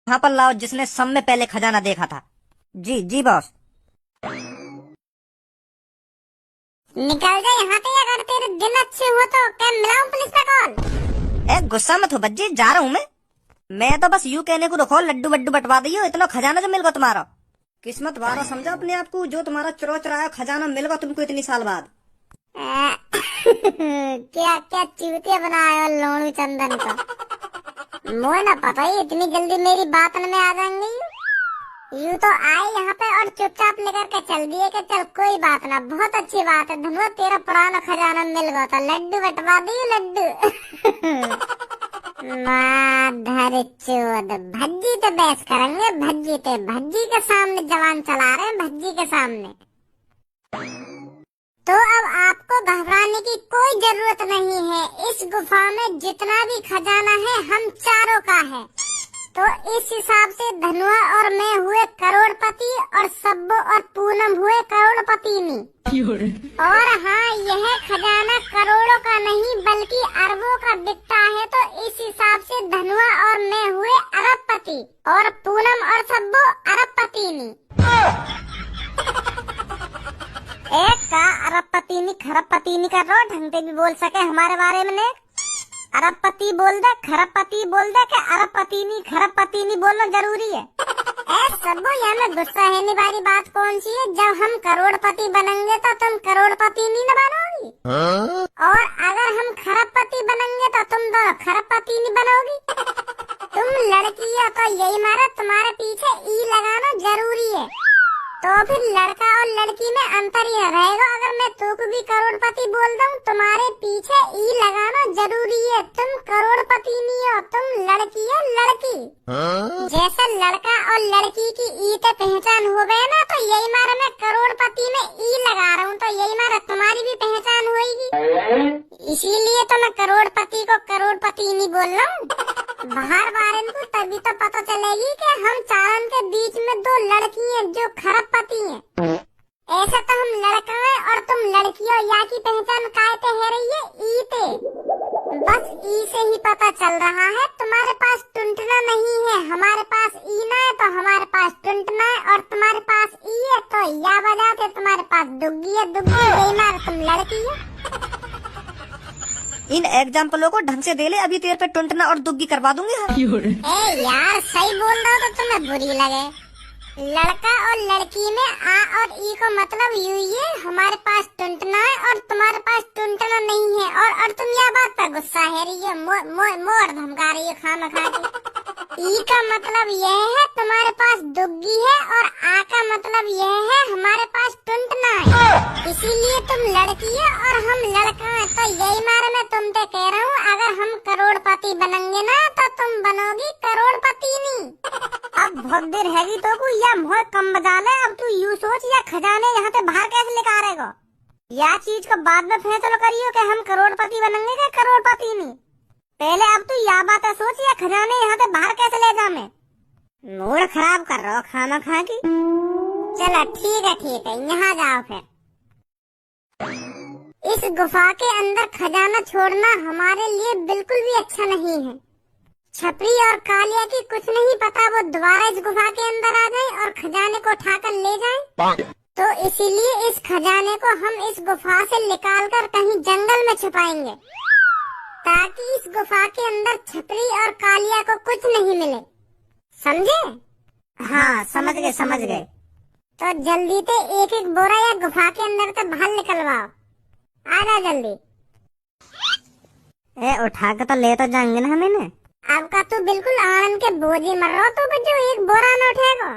यहाँ पर लाओ जिसने सब में पहले खजाना देखा था। जी जी बॉस। निकल जा यहाँ से, अगर तेरे दिन अच्छे हो तो क्या मिलाऊं पुलिस का कॉल? ए गुस्सा मत हो बज्जी, जा रहा हूँ मैं तो बस यूं कहने को रखो, लड्डू वड्डू बंटवा दियो, इतना खजाना जो मिल गया तुम्हारा। किस्मत वाला समझा अपने आप को, जो तुम्हारा चुरा चुराया खजाना मिल गया तुमको इतनी साल बाद। क्या क्या चूतिया बनाया लोणू चंदन का। मुझे ना पता ही इतनी जल्दी मेरी बात में आ जाएंगे। यूं तो आए यहाँ पे और चुपचाप लेकर के चल दिए कि चल कोई बात ना, बहुत अच्छी बात है धनुआ, तेरा पुराना खजाना मिल गया था, लड्डू बंटवा दियो लड्डू। माधर चोद, भज्जी तो बहस करेंगे, भज्जी के सामने जवान चला रहे हैं, भज्जी के सामने। तो अब आपको घबराने की कोई जरूरत नहीं है, इस गुफा में जितना भी खजाना है हम चारों का है। तो इस हिसाब से धनुआ और मैं हुए करोड़पति और सब्बो और पूनम हुए करोड़पतिनी। और हाँ, यह खजाना करोड़ों का नहीं बल्कि अरबों का बिकता है, तो इस हिसाब से धनुआ और मैं हुए अरबपति और पूनम और सब्बो अरबपतिनी। एक का अरबपतिनी खरबपतिनी कर रहा, ढंग से भी बोल सके हमारे बारे में। अरबपति बोल दे, खरबपति बोल दे, कि अरबपतिनी खरबपतिनी बोलना जरूरी है। सबो यहाँ में गुस्सा है नहीं वाली बात कौन सी है? जब हम करोड़पति बनेंगे तो तुम करोड़पतिनी न बनोगी, और अगर हम खरबपति बनेंगे तो तुम दोनों खरबपतिनी बनोगी। तुम लड़की हो तो यही मारा तुम्हारे पीछे ई लगाना जरूरी है, तो फिर लड़का और लड़की में अंतर ही रहेगा। अगर मैं तुमको भी करोड़पति बोल दूं, तुम्हारे पीछे ई लगाना जरूरी है। तुम करोड़पति नहीं हो, तुम लड़की हो, लड़की। जैसे लड़का और लड़की की ई तो पहचान हो गए ना, तो यही मारा मैं करोड़पति में ई लगा रहा हूँ, तो यही मारा तुम्हारी भी पहचान होगी। इसीलिए तो मैं करोड़पति को करोड़पति नहीं बोल रहा हूँ। बाहर वारन को तभी तो पता चलेगी कि हम चारण के बीच में दो लड़की हैं जो खरबपति हैं। ऐसा तो हम लड़का है और तुम लड़की हो, या की पहचान कायते है रही है ई पे। बस ई से ही पता चल रहा है, तुम्हारे पास टुंटना नहीं है, हमारे पास ई ना है, तो हमारे पास टुंटना है, और तुम्हारे पास ई है तो या बजाते तुम्हारे पास दुग्गी है, दुग्गी तुम लड़की है। इन एग्जाम्पलों को ढंग से दे ले, अभी तेरे पे टुंटना और दुग्गी करवा दूंगी। ए यार सही बोल रहा हो तो तुम्हें बुरी लगे। लड़का और लड़की में आ और ई को मतलब यू ये, हमारे पास टुंटना है और तुम्हारे पास टुंटना नहीं है, और तुम यह बात पर गुस्सा है रही है, मोर धमका रही है खामखा की। ई का मतलब यह है तुम्हारे पास दुग्गी है, और आ का मतलब यह है हमारे पास टुंटना है। इसीलिए तुम लड़की है और हम लड़का है, तो यही मारे मैं तुम पे कह रहा हूँ, अगर हम करोड़पति बनेंगे ना तो तुम बनोगी करोड़पतिनी। अब बहुत देर हैगी तो को या मोह कम बजा ले, अब तू यूं सोच या खजाने यहाँ से बाहर कैसे लेकर आएगा, या चीज को बाद में फैसला करियो कि हम करोड़पति बनेंगे क्या करोड़पति नहीं। पहले अब तू या बात सोच या खजाने यहाँ से बाहर कैसे ले जा। मैं मूड खराब कर रहा हूँ खाना खा की। चलो ठीक है यहाँ जाओ फिर। इस गुफा के अंदर खजाना छोड़ना हमारे लिए बिल्कुल भी अच्छा नहीं है। छपरी और कालिया की कुछ नहीं पता, वो दोबारा इस गुफा के अंदर आ जाए और खजाने को उठाकर ले जाएं। तो इसीलिए इस खजाने को हम इस गुफा से निकालकर कहीं जंगल में छुपाएंगे, ताकि इस गुफा के अंदर छपरी और कालिया को कुछ नहीं मिले। समझे? हाँ समझ गए। तो जल्दी से एक एक बोरा या गुफा के अंदर से बाहर निकलवाओ, आ जा जल्दी। उठा के तो ले तो जाएंगे ना हमें। अब का तू बिल्कुल आनंद के बोझी मर रहा, तो बच्चों एक बोरा न उठेगा,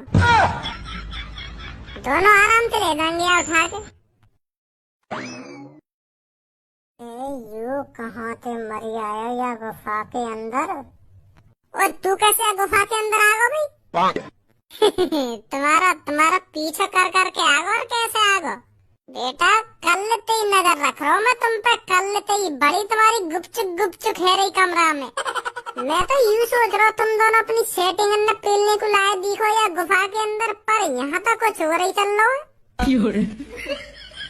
दोनों आराम से ले जाएंगे या उठा के। यू कहाँ से मरी आया या गुफा के अंदर? और तू कैसे गुफा के अंदर आ गया भाई? तुम्हारा पीछा कर के आ गया, और कैसे आ गया? बेटा कल ते ही नजर रख रहा हूँ मैं तुम पे, कल ते ही बड़ी तुम्हारी गुपचुक है रही कमरा में। मैं तो यूँ सोच रहा हूँ तुम दोनों अपनी सेटिंग अंदर पीलने को लाए दिखो या गुफा के अंदर, पर यहाँ तो कुछ हो रही चल रहा है।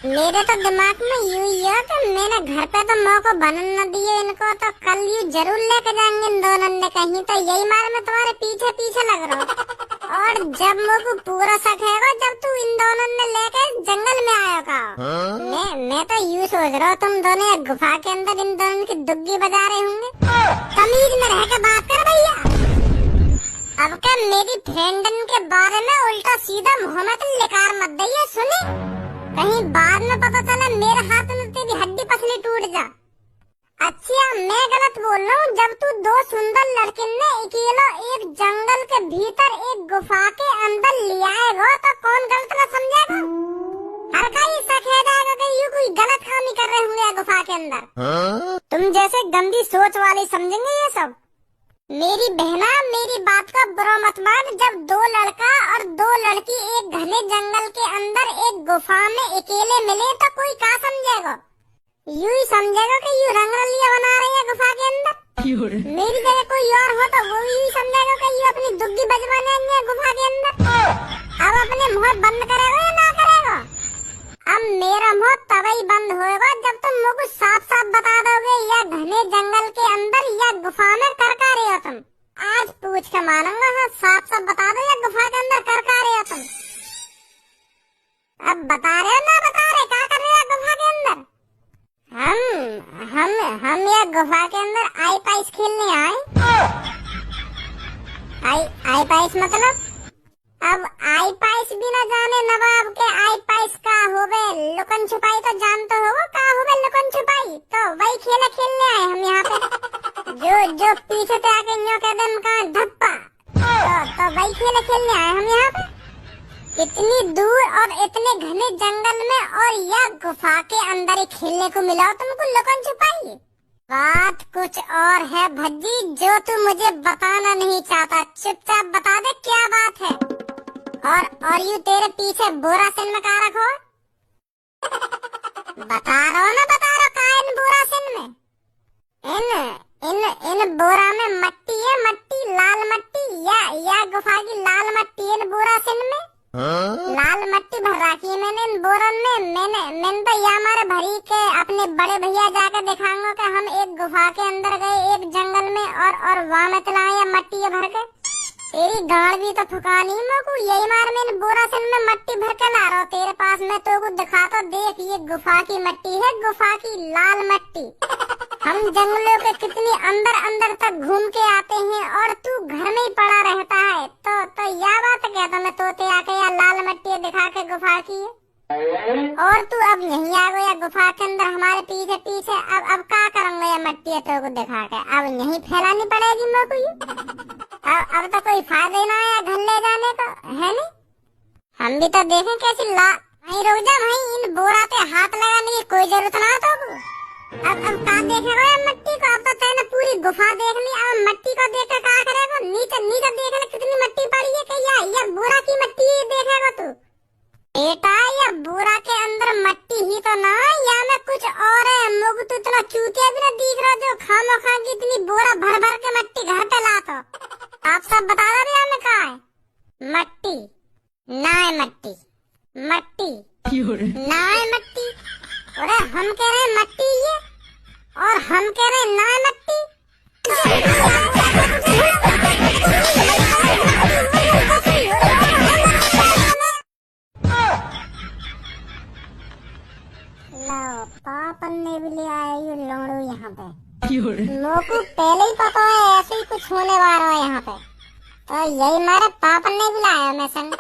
मेरे तो दिमाग में यूं ही है कि मैंने घर पे तो माँ को बनन न दिए इनको, तो कल यू जरूर लेके जाएंगे इन दोनों ने कहीं, तो यही मार मैं तुम्हारे पीछे पीछे लग रहा हूँ। और जब मेरे को पूरा शक है जब तू इन दोनों ने लेके जंगल में आया का। मैं तो यूं सोच रहा हूँ तुम दोनों एक गुफा के अंदर इन दोनों की दुग्गी बजा रहे होंगे। तमीज में रह के बात कर भैया। अब क्या मेरी फ्रेंडन के बारे में उल्टा सीधा मुंह में तो लिकार मत दइए, सुनी कहीं बाद में पता चला मेरे हाथ में तेरी हड्डी पसली टूट जा। अच्छा मैं गलत बोल रहा हूँ? जब तू दो सुंदर लड़के ने अकेला एक जंगल के भीतर एक गुफा के अंदर ले आएगा तो कौन गलत ना समझेगा? हर कोई शक है जाएगा कि यू कोई गलत काम ही कर रहे होंगे गुफा के अंदर। तुम जैसे गंदी सोच वाले समझेंगे ये सब। मेरी बहना मेरी बात का बुरा मत मान। जब दो लड़का और दो लड़की एक घने जंगल के अंदर एक गुफा में अकेले मिले तो कोई क्या समझेगा? यूं ही समझेगा कि यू रंगरलिया बना रही है गुफा के अंदर। मेरी जगह कोई और हो तो वो यू समझेगा कि यू अपनी दुग्गी बजवाने आई है गुफा के अंदर। अब अपने मुंह बंद करेगा या ना करेगा? अब मेरा मुंह तभी बंद होएगा जब तुम मुझे साफ साफ बता दोगे या घने जंगल के अंदर या गुफा में कर रहे हो तुम। आज पूछ के मानूंगा। हाँ साफ साफ बता दो या गुफा के अंदर कर रहे हो तुम। अब बता रहे हो ना बता रहे क्या कर रहे हो गुफा के अंदर? हम ये गुफा के अंदर आई पाइस खेलने आए। आई पाइस मतलब अब आई पाइस भी न जाने नवाब के आई पाइस का होवे लुकन छुपाई तो जानते हो का होवे लुकन छुपाई, तो वही खेला खेलने आए हम यहाँ पे। जो पीछे से आके न्यों के दिन का धप्पा, तो वही खेला खेलने आए हम यहाँ पे। इतनी दूर और इतने घने जंगल में और यह गुफा के अंदर ही खेलने को मिला तुमको लुकन छुपाई। बात कुछ और है भज्जी जो तू मुझे बताना नहीं चाहता। चुपचाप बता दे क्या बात है। और यू तेरे पीछे बोरा सिन में कहा रखो? बता रहा हूँ ना बता रहा का इन बोरा सिन में? इन बोरा में मट्टी है, मट्टी लाल मट्टी या गुफा की लाल मट्टी इन बोरा सिन में। लाल मट्टी भर रखी है मैंने इन बोरन में। मैंने तो यहाँ हमारे भरी के अपने बड़े भैया जाकर दिखाऊंगा कि हम एक गुफा के अंदर गए एक जंगल में और वहाँ में चलाए मट्टी भर के। तेरी गाड़ भी तो फुकानी मको यही मार मैंने बोरा सिन में मट्टी भर के ला रहा तेरे पास। मैं तो को दिखाता देख ये गुफा की मट्टी है, गुफा की लाल मट्टी। हम जंगलों के कितनी अंदर अंदर तक घूम के आते हैं और तू घर में ही पड़ा रहता है। तो यह बात कहता मैं तोते आके या लाल मट्टी दिखा के गुफा की है और तू अब यहीं आ गया गुफा के अंदर हमारे पीछे पीछे। अब क्या करूंगा ये मट्टी तो को दिखा के? अब यहीं फैलानी पड़ेगी मेरे को। अब तो कोई फायदा ना है घर ले जाने का है नहीं। हम भी तो देखें कैसी वहीं रुक जा वहीं इन बोरा पे हाथ लगाने की कोई जरूरत ना तो। अब क्या देखेगा मट्टी को? अब तो तेने पूरी गुफा देख ली। अब मट्टी को देख कर क्या करेगा? नीचे नीचे देख ले कितनी मट्टी पड़ी है कि या बोरा की मट्टी ही देखेगा तू? बेटा या बोरा के अंदर मट्टी ही तो ना या में कुछ और है। मुझे तो इतना चूतिया भी ना दिख रहा जो खामो खा की इतनी बोरा भर भर के मट्टी घर पे लाता। आप सब बता रहे हैं कहा है मट्टी ना है मट्टी मट्टी ना है मट्टी। अरे हम कह रहे हैं मट्टी ये और हम कह रहे हैं ना है मट्टी। लो पापन ने भी ले आया ये लोड़ू यहाँ पे। लोगों को पहले ही पता है ऐसे ही कुछ होने वाला है यहाँ पे, तो यही मेरे पापन ने भी लाया मैं संग।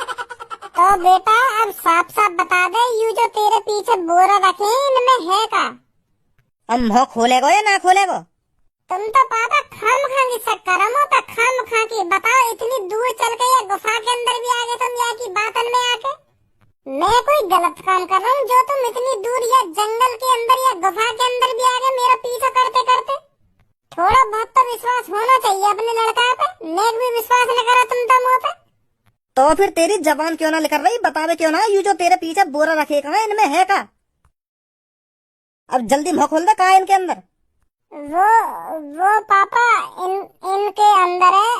तो बेटा अब साफ साफ बता दे यू जो तेरे पीछे बोरा रखे इनमें है का? अब मुँह खोलेगो या ना खोलेगो? तुम तो पापा खाम खा की शक्कर होता खाम खा की। बताओ इतनी दूर चल के या गुफा के अंदर भी आ गए तुम यहाँ की बातन में आके। मैं कोई गलत काम कर रहा हूँ जो तुम इतनी दूर या जंगल के अंदर या गुफा के अंदर भी आ गए मेरा पीछा करते करते? थोड़ा बहुत तो विश्वास होना चाहिए अपने लड़का पे। मैं भी विश्वास न करा तुम तो मुँह पे। तो फिर तेरी जबान क्यों ना निकल रही? बतावे क्यों ना यू जो तेरे पीछे बोरा रखे कहाँ इनमें है का? अब जल्दी मुँह खोल दे कहाँ इनके अंदर? वो पापा इनके अंदर है